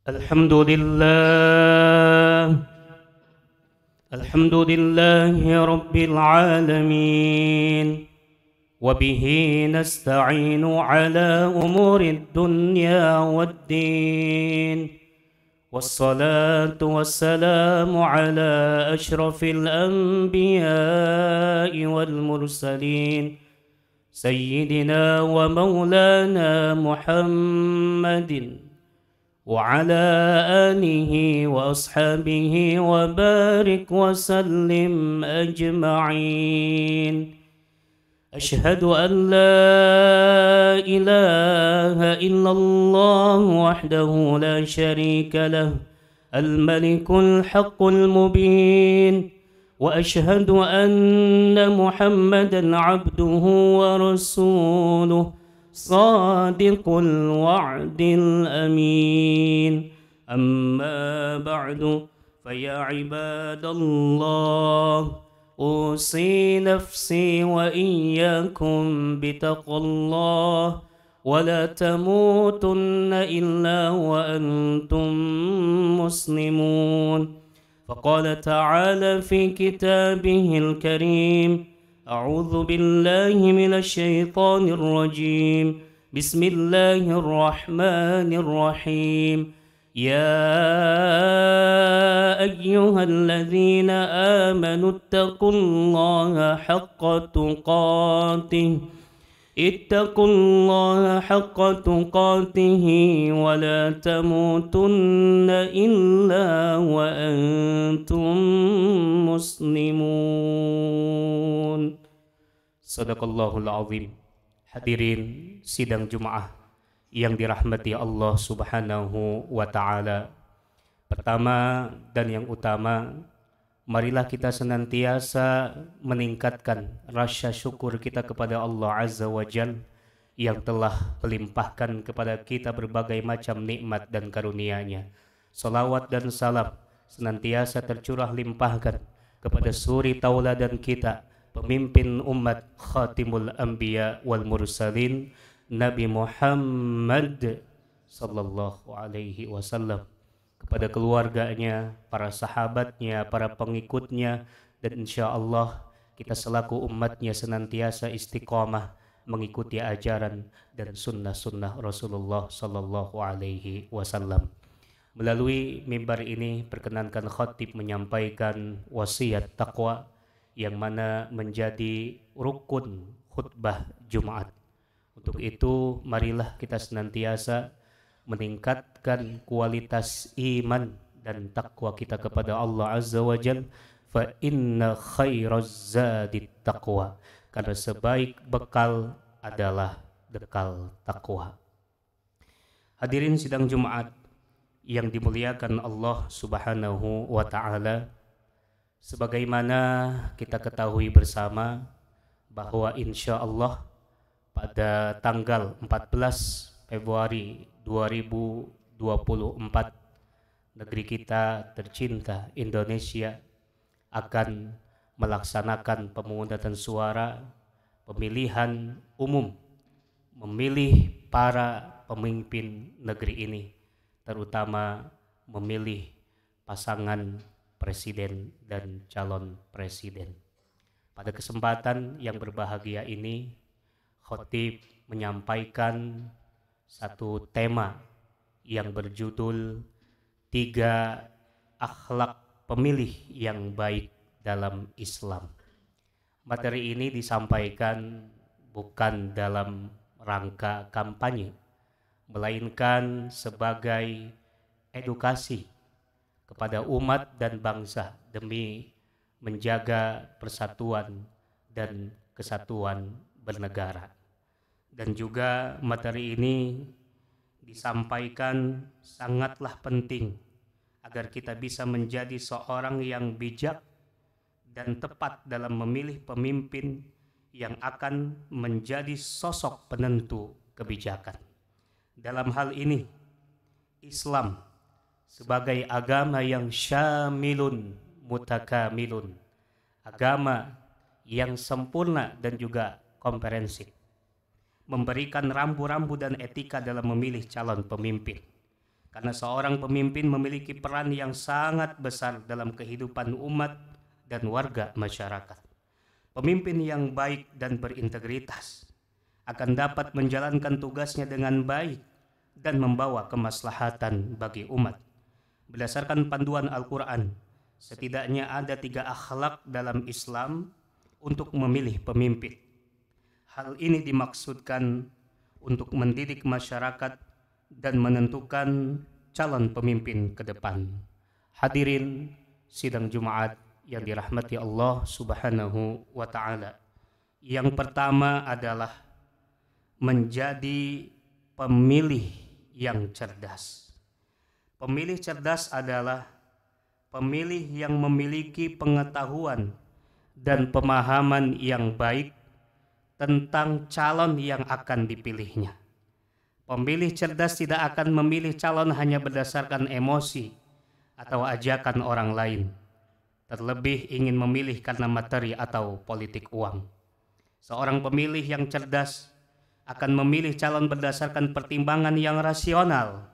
الحمد لله الحمد لله رب العالمين، وبه نستعين على أمور الدنيا والدين، والصلاة والسلام على أشرف الأنبياء والمرسلين سيدنا ومولانا محمد وعلى آله وأصحابه وبارك وسلم أجمعين. أشهد أن لا إله إلا الله وحده لا شريك له الملك الحق المبين، وأشهد أن محمدا عبده ورسوله صادق الوعد الأمين. أما بعد، فيا عباد الله، أوصي نفسي وإياكم بتقوى الله، ولا تموتن إلا وأنتم مسلمون. فقال تعالى في كتابه الكريم: أعوذ بالله من الشيطان الرجيم، بسم الله الرحمن الرحيم. يا أيها الذين آمنوا اتقوا الله حق تقاته ولا تموتن إلا وأنتم مسلمون. Sadaqallahul azim. Hadirin sidang Jumaah yang dirahmati Allah Subhanahu wa Ta'ala. Pertama dan yang utama, marilah kita senantiasa meningkatkan rasa syukur kita kepada Allah Azza wa Jalla yang telah melimpahkan kepada kita berbagai macam nikmat dan karunia-Nya. Salawat dan salam senantiasa tercurah limpahkan kepada suri tauladan kita, pemimpin umat, khatimul anbiya wal mursalin, Nabi Muhammad sallallahu alaihi wasallam, kepada keluarganya, para sahabatnya, para pengikutnya, dan insya Allah kita selaku umatnya senantiasa istiqamah mengikuti ajaran dan sunnah-sunnah Rasulullah sallallahu alaihi wasallam. Melalui mimbar ini perkenankan khatib menyampaikan wasiat taqwa yang mana menjadi rukun khutbah Jumat. Untuk itu marilah kita senantiasa meningkatkan kualitas iman dan takwa kita kepada Allah Azza wa Jalla. Fa inna khairaz zadit taqwa, karena sebaik bekal adalah bekal takwa. Hadirin sidang Jumat yang dimuliakan Allah Subhanahu wa Ta'ala, sebagaimana kita ketahui bersama bahwa insya Allah pada tanggal 14 Februari 2024 negeri kita tercinta Indonesia akan melaksanakan pemungutan suara pemilihan umum, memilih para pemimpin negeri ini, terutama memilih pasangan presiden dan calon presiden. Pada kesempatan yang berbahagia ini, khatib menyampaikan satu tema yang berjudul 3 akhlak pemilih yang baik dalam Islam. Materi ini disampaikan bukan dalam rangka kampanye, melainkan sebagai edukasi kepada umat dan bangsa demi menjaga persatuan dan kesatuan bernegara. Dan juga materi ini disampaikan sangatlah penting agar kita bisa menjadi seorang yang bijak dan tepat dalam memilih pemimpin yang akan menjadi sosok penentu kebijakan. Dalam hal ini, Islam sebagai agama yang syamilun mutakamilun, agama yang sempurna dan juga komprehensif, memberikan rambu-rambu dan etika dalam memilih calon pemimpin. Karena seorang pemimpin memiliki peran yang sangat besar dalam kehidupan umat dan warga masyarakat. Pemimpin yang baik dan berintegritas akan dapat menjalankan tugasnya dengan baik dan membawa kemaslahatan bagi umat. Berdasarkan panduan Al-Quran, setidaknya ada 3 akhlak dalam Islam untuk memilih pemimpin. Hal ini dimaksudkan untuk mendidik masyarakat dan menentukan calon pemimpin ke depan. Hadirin sidang Jumat yang dirahmati Allah Subhanahu wa Ta'ala. Yang pertama adalah menjadi pemilih yang cerdas. Pemilih cerdas adalah pemilih yang memiliki pengetahuan dan pemahaman yang baik tentang calon yang akan dipilihnya. Pemilih cerdas tidak akan memilih calon hanya berdasarkan emosi atau ajakan orang lain, terlebih ingin memilih karena materi atau politik uang. Seorang pemilih yang cerdas akan memilih calon berdasarkan pertimbangan yang rasional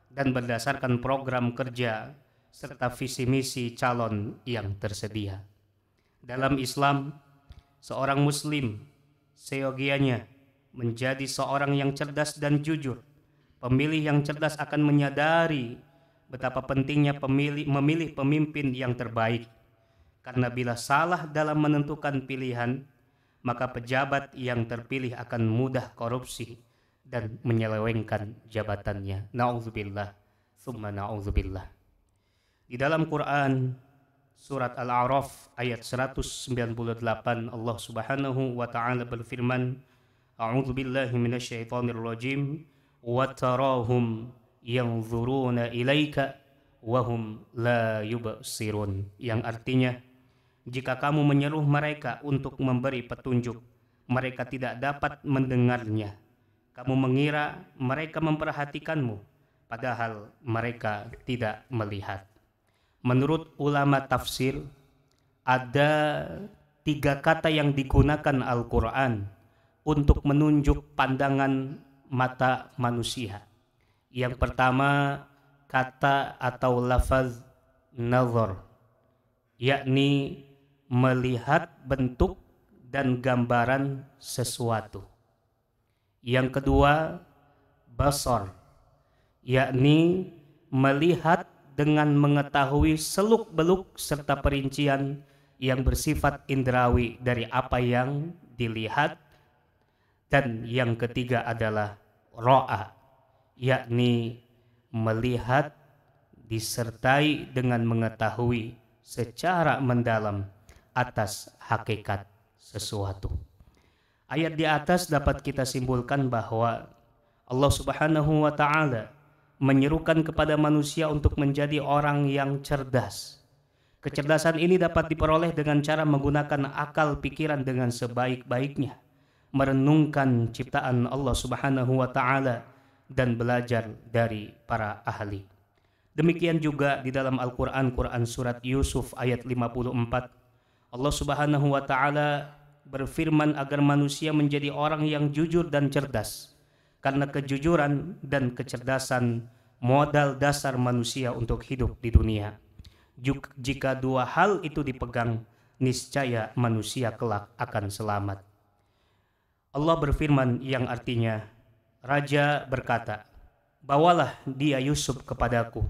dan berdasarkan program kerja serta visi misi calon yang tersedia. Dalam Islam, seorang muslim seyogianya menjadi seorang yang cerdas dan jujur. Pemilih yang cerdas akan menyadari betapa pentingnya memilih pemimpin yang terbaik. Karena bila salah dalam menentukan pilihan, maka pejabat yang terpilih akan mudah korupsi dan menyelewengkan jabatannya. Na'udzubillah, tsumma na'udzubillah. Di dalam Quran, surat Al-A'raf ayat 198, Allah Subhanahu wa Ta'ala berfirman, A'udzu billahi minasyaitonir rajim, wa tarahum yanzuruna ilaika wa hum la yubsirun. Yang artinya, jika kamu menyeru mereka untuk memberi petunjuk, mereka tidak dapat mendengarnya. Kamu mengira mereka memperhatikanmu, padahal mereka tidak melihat. Menurut ulama tafsir, ada 3 kata yang digunakan Al-Quran untuk menunjuk pandangan mata manusia. Yang pertama, kata atau lafaz nazar, yakni melihat bentuk dan gambaran sesuatu. Yang kedua, basar, yakni melihat dengan mengetahui seluk-beluk serta perincian yang bersifat indrawi dari apa yang dilihat. Dan yang ketiga adalah ro'a, yakni melihat disertai dengan mengetahui secara mendalam atas hakikat sesuatu. Ayat di atas dapat kita simpulkan bahwa Allah Subhanahu wa Ta'ala menyerukan kepada manusia untuk menjadi orang yang cerdas. Kecerdasan ini dapat diperoleh dengan cara menggunakan akal pikiran dengan sebaik-baiknya, merenungkan ciptaan Allah Subhanahu wa Ta'ala dan belajar dari para ahli. Demikian juga di dalam Al-Quran, Quran surat Yusuf ayat 54, Allah Subhanahu wa Ta'ala berfirman agar manusia menjadi orang yang jujur dan cerdas, karena kejujuran dan kecerdasan modal dasar manusia untuk hidup di dunia. Jika 2 hal itu dipegang, niscaya manusia kelak akan selamat. Allah berfirman yang artinya, Raja berkata, bawalah dia Yusuf kepadaku,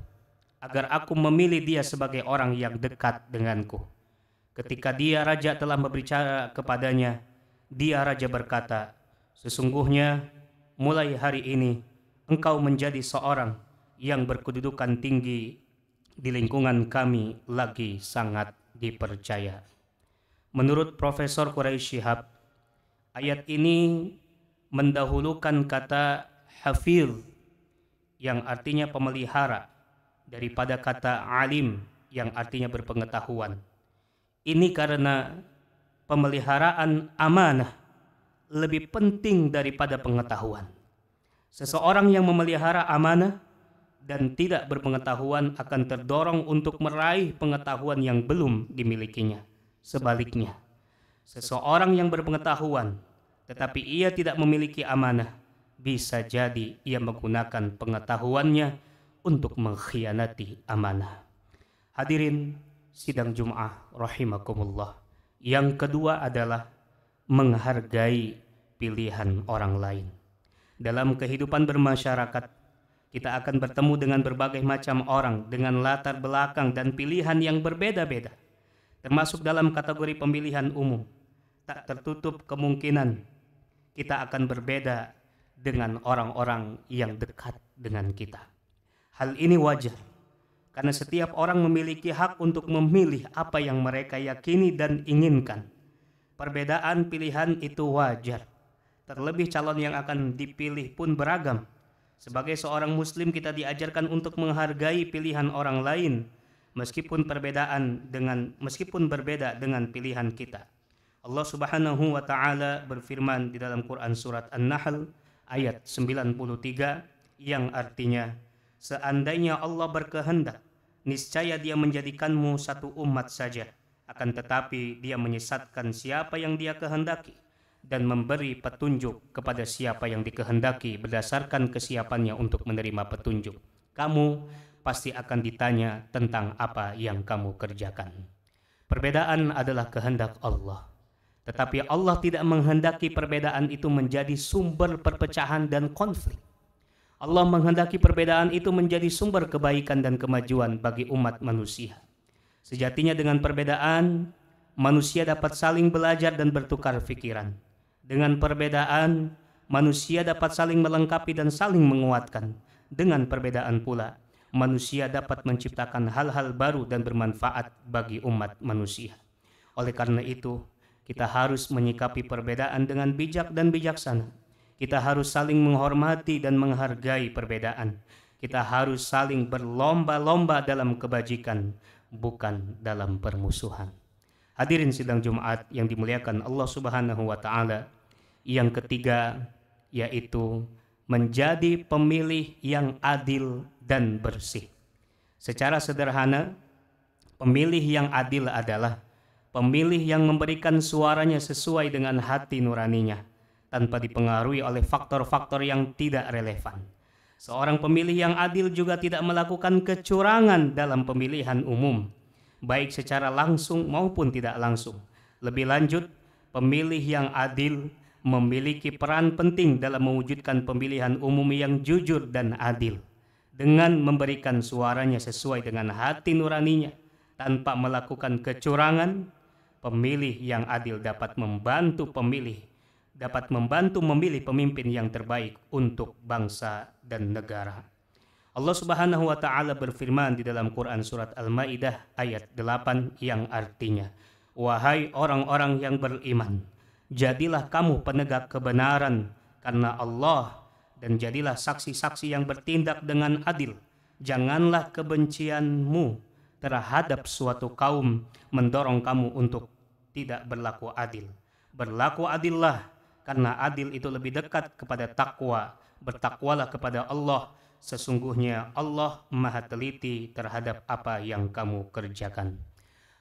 agar aku memilih dia sebagai orang yang dekat denganku. Ketika dia raja telah berbicara kepadanya, dia raja berkata, sesungguhnya mulai hari ini engkau menjadi seorang yang berkedudukan tinggi di lingkungan kami lagi sangat dipercaya. Menurut Profesor Quraisy Shihab, ayat ini mendahulukan kata hafiz yang artinya pemelihara daripada kata alim yang artinya berpengetahuan. Ini karena pemeliharaan amanah lebih penting daripada pengetahuan. Seseorang yang memelihara amanah dan tidak berpengetahuan akan terdorong untuk meraih pengetahuan yang belum dimilikinya. Sebaliknya, seseorang yang berpengetahuan tetapi ia tidak memiliki amanah, bisa jadi ia menggunakan pengetahuannya untuk mengkhianati amanah. Hadirin sidang Jum'ah rahimakumullah. Yang kedua adalah menghargai pilihan orang lain. Dalam kehidupan bermasyarakat, kita akan bertemu dengan berbagai macam orang dengan latar belakang dan pilihan yang berbeda-beda. Termasuk dalam kategori pemilihan umum. Tak tertutup kemungkinan kita akan berbeda dengan orang-orang yang dekat dengan kita. Hal ini wajar, karena setiap orang memiliki hak untuk memilih apa yang mereka yakini dan inginkan. Perbedaan pilihan itu wajar. Terlebih calon yang akan dipilih pun beragam. Sebagai seorang muslim kita diajarkan untuk menghargai pilihan orang lain meskipun berbeda dengan pilihan kita. Allah Subhanahu wa taala berfirman di dalam Quran surat An-Nahl ayat 93 yang artinya, seandainya Allah berkehendak, niscaya Dia menjadikanmu satu umat saja, akan tetapi Dia menyesatkan siapa yang Dia kehendaki dan memberi petunjuk kepada siapa yang dikehendaki berdasarkan kesiapannya untuk menerima petunjuk. Kamu pasti akan ditanya tentang apa yang kamu kerjakan. Perbedaan adalah kehendak Allah. Tetapi Allah tidak menghendaki perbedaan itu menjadi sumber perpecahan dan konflik. Allah menghendaki perbedaan itu menjadi sumber kebaikan dan kemajuan bagi umat manusia. Sejatinya dengan perbedaan, manusia dapat saling belajar dan bertukar pikiran. Dengan perbedaan, manusia dapat saling melengkapi dan saling menguatkan. Dengan perbedaan pula, manusia dapat menciptakan hal-hal baru dan bermanfaat bagi umat manusia. Oleh karena itu, kita harus menyikapi perbedaan dengan bijak dan bijaksana. Kita harus saling menghormati dan menghargai perbedaan. Kita harus saling berlomba-lomba dalam kebajikan, bukan dalam permusuhan. Hadirin sidang Jumat yang dimuliakan Allah Subhanahu wa taala. Yang ketiga yaitu menjadi pemilih yang adil dan bersih. Secara sederhana, pemilih yang adil adalah pemilih yang memberikan suaranya sesuai dengan hati nuraninya, tanpa dipengaruhi oleh faktor-faktor yang tidak relevan. Seorang pemilih yang adil juga tidak melakukan kecurangan dalam pemilihan umum, baik secara langsung maupun tidak langsung. Lebih lanjut, pemilih yang adil memiliki peran penting dalam mewujudkan pemilihan umum yang jujur dan adil. Dengan memberikan suaranya sesuai dengan hati nuraninya, tanpa melakukan kecurangan, pemilih yang adil dapat membantu memilih pemimpin yang terbaik untuk bangsa dan negara. Allah Subhanahu wa taala berfirman di dalam Quran surat Al-Maidah ayat 8 yang artinya, wahai orang-orang yang beriman, jadilah kamu penegak kebenaran karena Allah dan jadilah saksi-saksi yang bertindak dengan adil. Janganlah kebencianmu terhadap suatu kaum mendorong kamu untuk tidak berlaku adil. Berlaku adillah, karena adil itu lebih dekat kepada takwa. Bertakwalah kepada Allah, sesungguhnya Allah Maha teliti terhadap apa yang kamu kerjakan.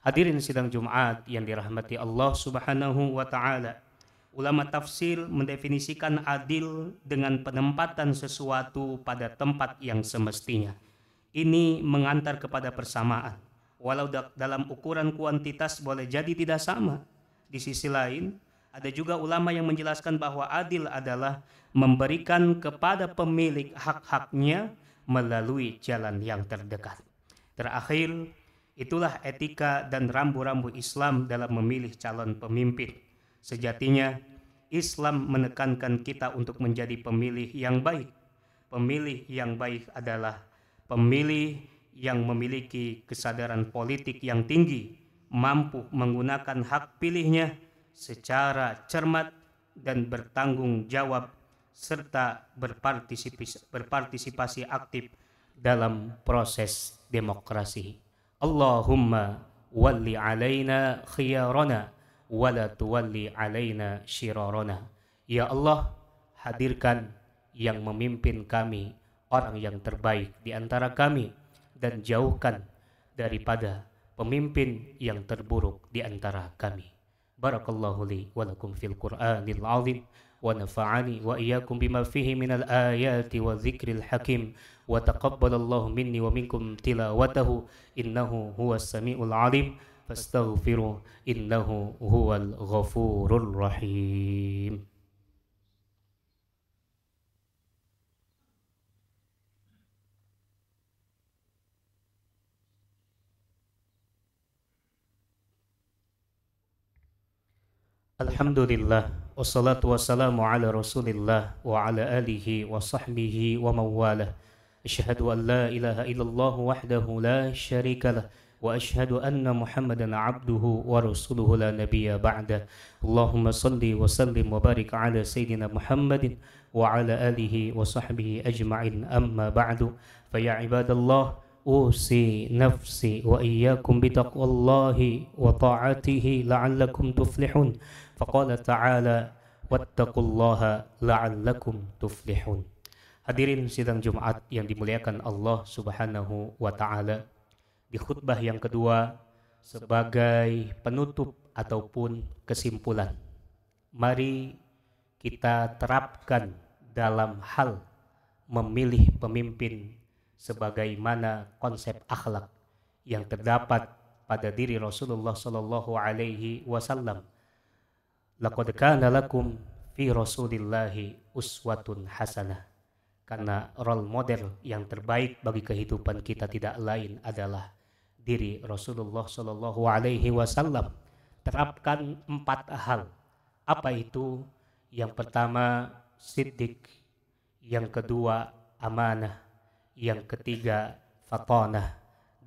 Hadirin sidang Jumat yang dirahmati Allah Subhanahu wa taala. Ulama tafsir mendefinisikan adil dengan penempatan sesuatu pada tempat yang semestinya. Ini mengantar kepada persamaan. Walau dalam ukuran kuantitas boleh jadi tidak sama. Di sisi lain, ada juga ulama yang menjelaskan bahwa adil adalah memberikan kepada pemilik hak-haknya melalui jalan yang terdekat. Terakhir, itulah etika dan rambu-rambu Islam dalam memilih calon pemimpin. Sejatinya, Islam menekankan kita untuk menjadi pemilih yang baik. Pemilih yang baik adalah pemilih yang memiliki kesadaran politik yang tinggi, mampu menggunakan hak pilihnya secara cermat dan bertanggung jawab, serta berpartisipasi aktif dalam proses demokrasi. Allahumma walli alaina khiyarana wala tuwalli alaina syirarana. Ya Allah, hadirkan yang memimpin kami, orang yang terbaik di antara kami, dan jauhkan daripada pemimpin yang terburuk di antara kami. Barakallahu li wa lakum fil Qur'anil azim ونفعني وإياكم بما فيه من الآيات والذكر الحكيم وتقبل الله مني ومنكم تلاوته إنه هو السميع العليم فاستغفروا إنه هو الغفور الرحيم. Alhamdulillah wassalatu wassalamu ala Rasulillah wa ala alihi wa sahbihi wa mawalah. Asyhadu an la ilaha illallah wahdahu la syarika lah wa asyhadu anna Muhammadan abduhu wa rasuluhu la nabiyya ba'da. Allahumma salli wa sallim wa barik ala sayyidina Muhammadin wa ala alihi wa sahbihi ajma'in, amma ba'du. Fa ya ibadallah, usi nafsi wa iyyakum bitaqwallahi wa ta'atihi la'allakum tuflihun. Faqala ta'ala wattaqullaha la'allakum tuflihun. Hadirin sidang Jumat yang dimuliakan Allah Subhanahu wa taala, di khutbah yang kedua sebagai penutup ataupun kesimpulan, mari kita terapkan dalam hal memilih pemimpin sebagaimana konsep akhlak yang terdapat pada diri Rasulullah sallallahu alaihi wasallam. Laqad kana lakum fi Rasulillahi uswatun hasanah. Karena role model yang terbaik bagi kehidupan kita tidak lain adalah diri Rasulullah sallallahu alaihi wasallam. Terapkan 4 hal. Apa itu? Yang pertama siddiq, yang kedua amanah, yang ketiga fatanah,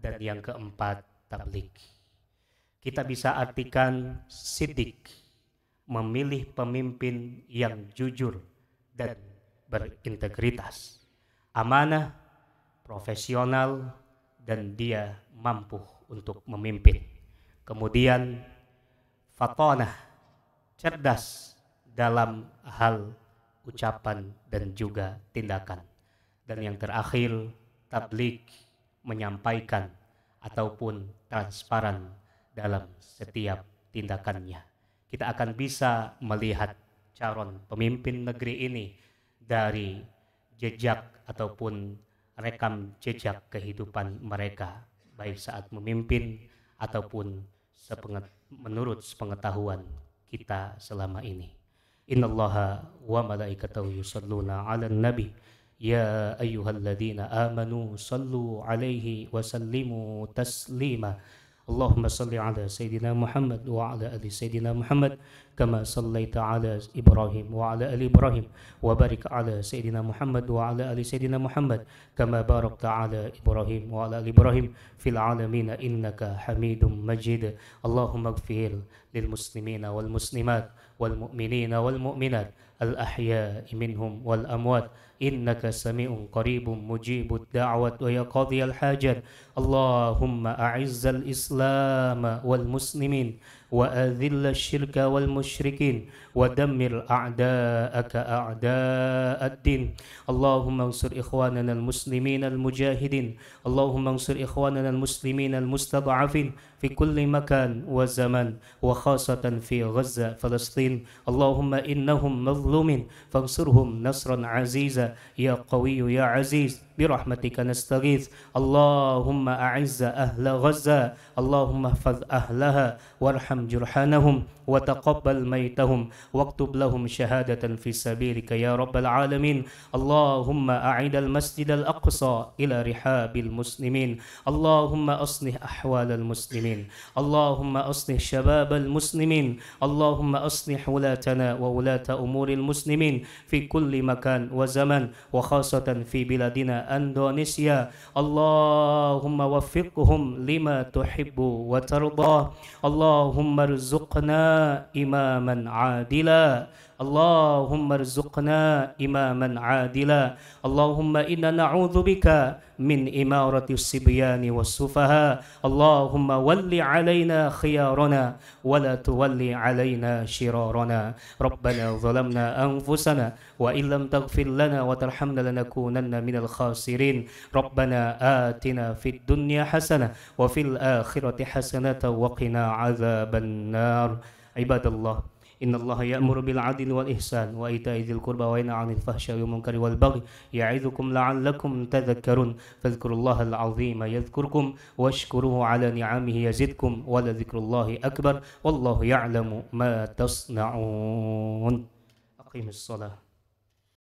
dan yang keempat tabligh. Kita bisa artikan siddiq, memilih pemimpin yang jujur dan berintegritas, amanah, profesional, dan dia mampu untuk memimpin. Kemudian fatanah, cerdas dalam hal ucapan dan juga tindakan. Dan yang terakhir tabligh, menyampaikan ataupun transparan dalam setiap tindakannya. Kita akan bisa melihat calon pemimpin negeri ini dari jejak ataupun rekam jejak kehidupan mereka, baik saat memimpin ataupun menurut sepengetahuan kita selama ini. Innallaha wa malaikatahu yusalluna 'alan nabi ya ayyuhalladzina amanu sallu 'alaihi wa sallimu taslima. Allahumma salli ala Sayyidina Muhammad wa ala ali Sayyidina Muhammad kama sallaita ala Ibrahim wa ala ali Ibrahim wa barik ala Sayyidina Muhammad wa ala ali Sayyidina Muhammad kama barakta ala Ibrahim wa ala ali Ibrahim fil alamin innaka Hamidum Majid. Allahumma ighfir lil muslimina wal muslimat wal mu'minina wal mu'minat al ahya'i minhum wal amwat innaka sami'un qaribun mujibud da'wat wa ya qadhiyal hajat. Allahumma a'izzal islam wal muslimin wa adhil syirka wal musyrikin wa dammir a'da'aka a'da'ad din. Allahumma ansur ikhwanana al muslimin al mujahidin. Allahumma ansur ikhwanana al muslimin al mustad'afin fi kulli makan wa zaman wa khasatan fi Gaza Palestin. Allahumma innahum mazlumin fansurhum nasran aziza ya qawiyyu ya aziz birahmatika nastaghith. Allahumma a'izza ahla Gaza. Allahumma ihfaz ahlaha warham jurhanahum wa taqabbal maitahum waktub lahum syahadatan fi sabilika ya rabbal alamin. Allahumma a'id al-masjid al-aqsa ila rihabil muslimin. Allahumma aslih ahwal al-muslimin. Allahumma aslih shabab al-muslimin. Allahumma aslih wulatana wa wulata umuri al-muslimin fi kulli makan wa zaman wa khasatan fi biladina Indonesia. Allahumma waffiqhum lima tuhibbu wa tardah. Allahumma rzuqna imaman adila. Allahumma rzuqna imaman adila. Allahumma inna na'udzubika min imarati sibyani was-sufaha. Allahumma walli alaina khiyarana wa la tuwalli alaina shirarana. Rabbana zalamna anfusana wa illam taghfir lana wa tarhamna lanakunanna minal khasirin. Rabbana atina fid dunya hasanah wa fil akhirati hasanah wa qina adzaban nar. Ibadallah, Innallaha ya'muru bil 'adli wal ihsan wa ita'i dzil qurba wa yanha 'anil fahsya'i wal munkari wal baghi ya'idzukum la'allakum tadhakkarun. Fadhkurullaha al-'azima yadhkurkum washkuruhu 'ala ni'amihi yazidkum wa la dzikrullahi akbar wallahu ya'lamu ma tasna'un. Aqimis shalah.